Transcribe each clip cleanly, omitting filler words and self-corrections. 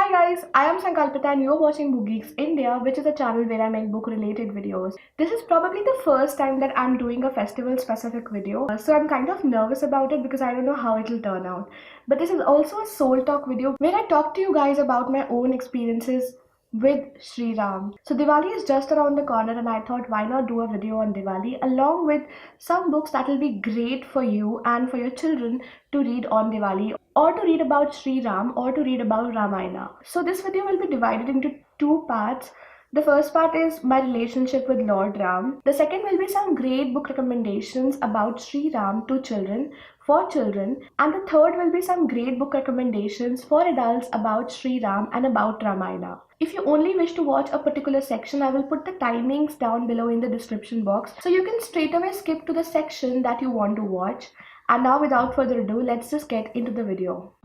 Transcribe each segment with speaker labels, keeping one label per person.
Speaker 1: Hi guys, I am Sankalpita and you're watching Book Geeks India, which is a channel where I make book related videos. This is probably the first time that I'm doing a festival specific video, so I'm kind of nervous about it because I don't know how it'll turn out. But this is also a soul talk video where I talk to you guys about my own experiences with Sri Ram. So Diwali is just around the corner and I thought why not do a video on Diwali along with some books that will be great for you and for your children to read on Diwali, or to read about Sri Ram, or to read about Ramayana. So this video will be divided into two parts. The first part is my relationship with Lord Ram. The second will be some great book recommendations about Sri Ram to children, for children. And the third will be some great book recommendations for adults about Sri Ram and about Ramayana. If you only wish to watch a particular section, I will put the timings down below in the description box. So you can straight away skip to the section that you want to watch. And now without further ado, let's just get into the video.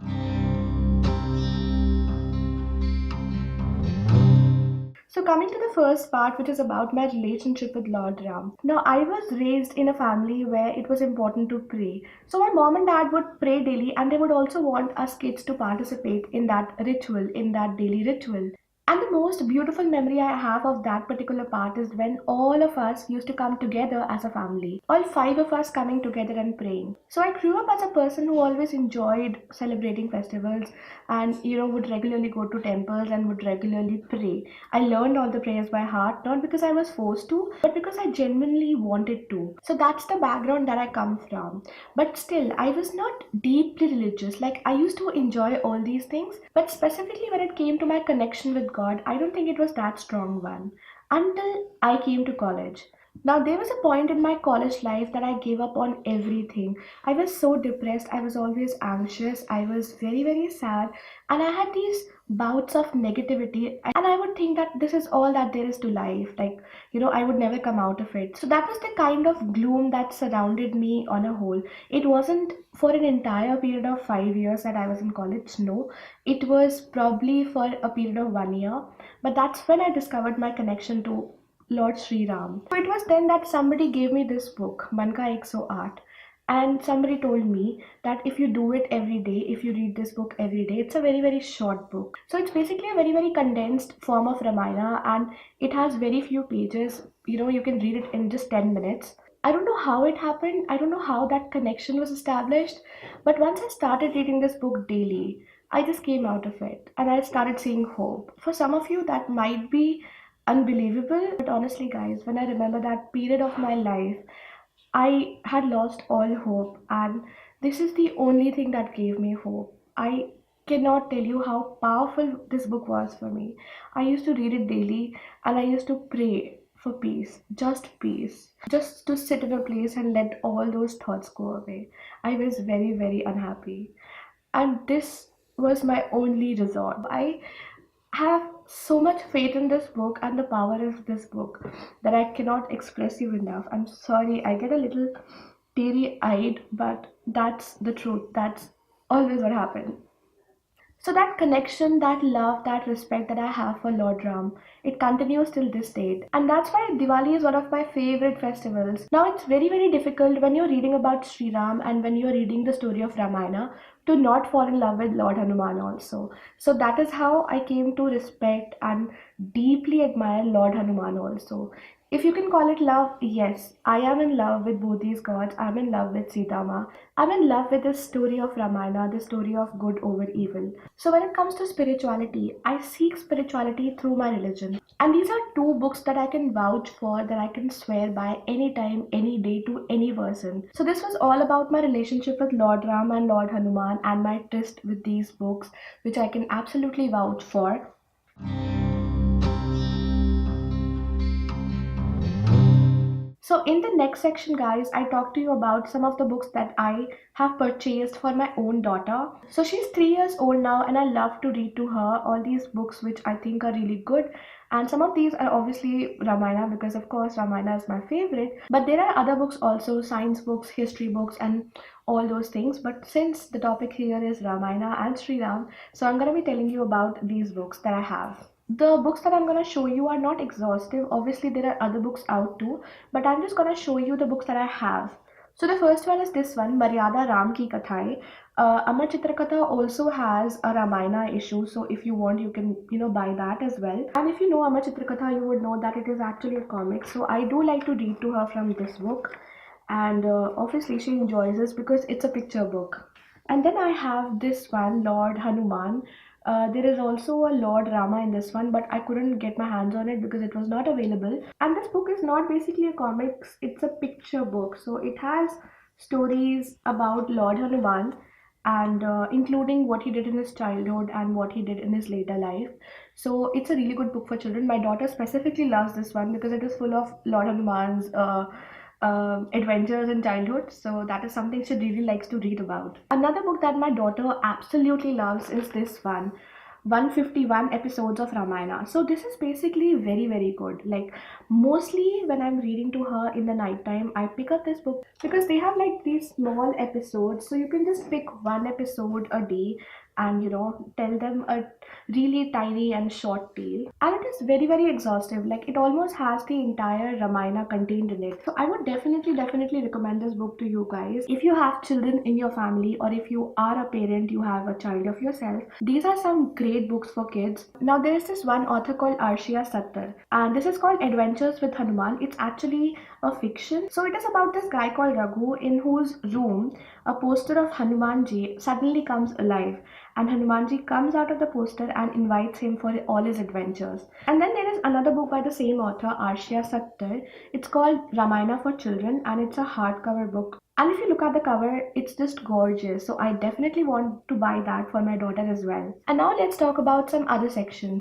Speaker 1: So coming to the first part, which is about my relationship with Lord Ram. Now I was raised in a family where it was important to pray. So my mom and dad would pray daily and they would also want us kids to participate in that ritual, in that daily ritual. And the most beautiful memory I have of that particular part is when all of us used to come together as a family. All five of us coming together and praying. So I grew up as a person who always enjoyed celebrating festivals and would regularly go to temples and would regularly pray. I learned all the prayers by heart, not because I was forced to, but because I genuinely wanted to. So that's the background that I come from. But still, I was not deeply religious. Like, I used to enjoy all these things, but specifically when it came to my connection with God, I don't think it was that strong one until I came to college. Now, there was a point in my college life that I gave up on everything. I was so depressed, I was always anxious, I was very, very sad, and I had these bouts of negativity. And I would think that this is all that there is to life. Like, I would never come out of it. So, that was the kind of gloom that surrounded me on a whole. It wasn't for an entire period of 5 years that I was in college, no. It was probably for a period of 1 year. But that's when I discovered my connection to Lord Sri Ram. So it was then that somebody gave me this book, Man Ka 100 Art. And somebody told me that if you do it every day, if you read this book every day, it's a very, very short book. So it's basically a very, very condensed form of Ramayana and it has very few pages. You can read it in just 10 minutes. I don't know how it happened. I don't know how that connection was established. But once I started reading this book daily, I just came out of it and I started seeing hope. For some of you, that might be unbelievable, but honestly, guys, when I remember that period of my life, I had lost all hope, and this is the only thing that gave me hope. I cannot tell you how powerful this book was for me. I used to read it daily and I used to pray for peace, just to sit in a place and let all those thoughts go away. I was very, very unhappy, and this was my only resort. I have so much faith in this book and the power of this book that I cannot express you enough. I'm sorry, I get a little teary eyed, but that's the truth. That's always what happened. So that connection, that love, that respect that I have for Lord Ram, it continues till this date. And that's why Diwali is one of my favorite festivals. Now it's very, very difficult when you're reading about Sri Ram and when you're reading the story of Ramayana to not fall in love with Lord Hanuman also. So that is how I came to respect and deeply admire Lord Hanuman also. If you can call it love, yes, I am in love with both these gods. I'm in love with Sita Ma. I'm in love with the story of Ramayana, the story of good over evil. So when it comes to spirituality, I seek spirituality through my religion. And these are two books that I can vouch for, that I can swear by anytime, any day to any person. So this was all about my relationship with Lord Ram and Lord Hanuman and my tryst with these books, which I can absolutely vouch for. So in the next section, guys, I talk to you about some of the books that I have purchased for my own daughter. So she's 3 years old now and I love to read to her all these books which I think are really good. And some of these are obviously Ramayana because of course Ramayana is my favorite. But there are other books also, science books, history books and all those things. But since the topic here is Ramayana and Sri Ram, so I'm going to be telling you about these books that I have. The books that I'm going to show you are not exhaustive. Obviously, there are other books out too, but I'm just going to show you the books that I have. So the first one is this one, Maryada Ram Ki Kathai. Amar Chitrakatha also has a Ramayana issue, so if you want, you can buy that as well. And if you know Amar Chitrakatha, you would know that it is actually a comic. So I do like to read to her from this book, and obviously she enjoys this because it's a picture book. And then I have this one, Lord Hanuman. There is also a Lord Rama in this one, but I couldn't get my hands on it because it was not available. And this book is not basically a comics, it's a picture book. So it has stories about Lord Hanuman, and including what he did in his childhood and what he did in his later life. So it's a really good book for children. My daughter specifically loves this one because it is full of Lord Hanuman's adventures in childhood. So that is something she really likes to read about. Another book that my daughter absolutely loves is this one, 151 episodes of Ramayana. So this is basically very, very good. Like, mostly when I'm reading to her in the night time, I pick up this book because they have like these small episodes. So you can just pick one episode a day and tell them a really tiny and short tale, and it is very, very exhaustive. Like, it almost has the entire Ramayana contained in it. So I would definitely recommend this book to you guys if you have children in your family, or if you are a parent, you have a child of yourself. These are some great books for kids. Now there is this one author called Arshia Sattar, and this is called Adventures with Hanuman. It's actually a fiction. So it is about this guy called Raghu, in whose room a poster of Hanumanji suddenly comes alive, and Hanumanji comes out of the poster and invites him for all his adventures. And then there is another book by the same author, Arshia Sattar. It's called Ramayana for Children, and it's a hardcover book. And if you look at the cover, it's just gorgeous. So I definitely want to buy that for my daughter as well. And now let's talk about some other sections.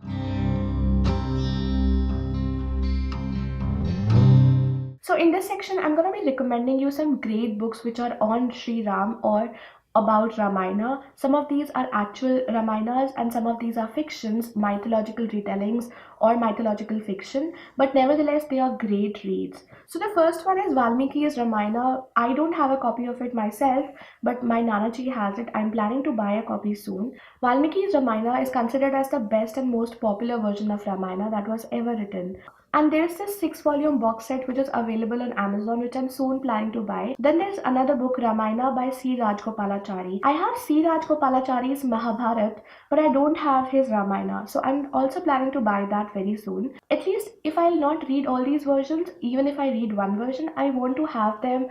Speaker 1: So in this section, I'm going to be recommending you some great books which are on Sri Ram or about Ramayana. Some of these are actual Ramayanas and some of these are fictions, mythological retellings or mythological fiction, but nevertheless they are great reads. So the first one is Valmiki's Ramayana. I don't have a copy of it myself, but my Nanaji has it. I'm planning to buy a copy soon. Valmiki's Ramayana is considered as the best and most popular version of Ramayana that was ever written. And there's this 6-volume box set which is available on Amazon, which I'm soon planning to buy. Then there's another book, Ramayana by C. Rajgopalachari. I have C. Rajgopalachari's Mahabharat, but I don't have his Ramayana. So I'm also planning to buy that very soon. At least if I'll not read all these versions, even if I read one version, I want to have them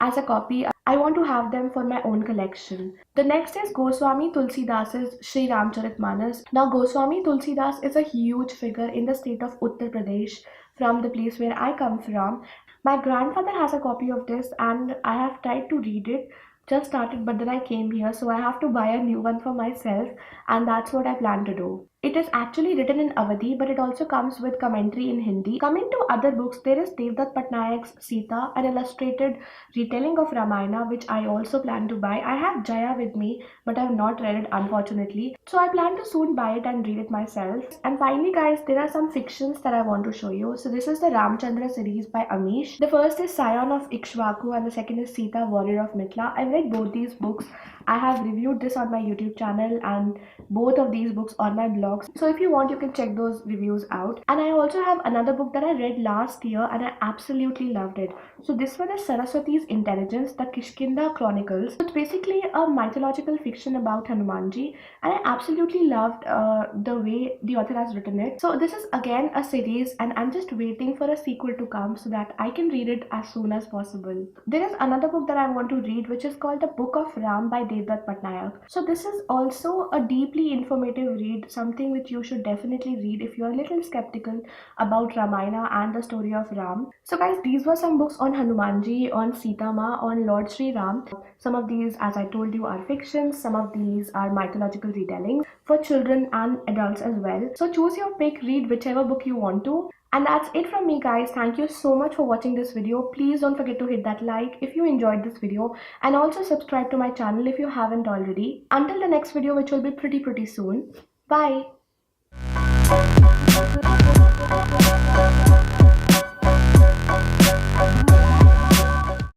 Speaker 1: as a copy. I want to have them for my own collection. The next is Goswami Tulsidas's Sri Ramcharitmanas. Now Goswami Tulsidas is a huge figure in the state of Uttar Pradesh, from the place where I come from. My grandfather has a copy of this and I have tried to read it. Just started, but then I came here, so I have to buy a new one for myself, and that's what I plan to do. It is actually written in Awadhi, but it also comes with commentary in Hindi. Coming to other books, there is Devdutt Patnaik's Sita, an illustrated retelling of Ramayana, which I also plan to buy. I have Jaya with me, but I have not read it, unfortunately. So I plan to soon buy it and read it myself. And finally, guys, there are some fictions that I want to show you. So this is the Ramchandra series by Amish. The first is Scion of Ikshvaku and the second is Sita, Warrior of Mithila. I've read both these books. I have reviewed this on my YouTube channel and both of these books on my blogs. So if you want, you can check those reviews out. And I also have another book that I read last year and I absolutely loved it. So this one is Saraswati's Intelligence, the Kishkinda Chronicles. It's basically a mythological fiction about Hanumanji, and I absolutely loved the way the author has written it. So this is again a series and I'm just waiting for a sequel to come so that I can read it as soon as possible. There is another book that I want to read which is called The Book of Ram by Devdutt Patnaik. So this is also a deeply informative read, something which you should definitely read if you're a little skeptical about Ramayana and the story of Ram. So guys, these were some books on Hanumanji, on Sita Ma, on Lord Sri Ram. Some of these, as I told you, are fictions. Some of these are mythological retellings for children and adults as well. So choose your pick, read whichever book you want to. And that's it from me, guys. Thank you so much for watching this video. Please don't forget to hit that like if you enjoyed this video, and also subscribe to my channel if you haven't already. Until the next video, which will be pretty soon. Bye.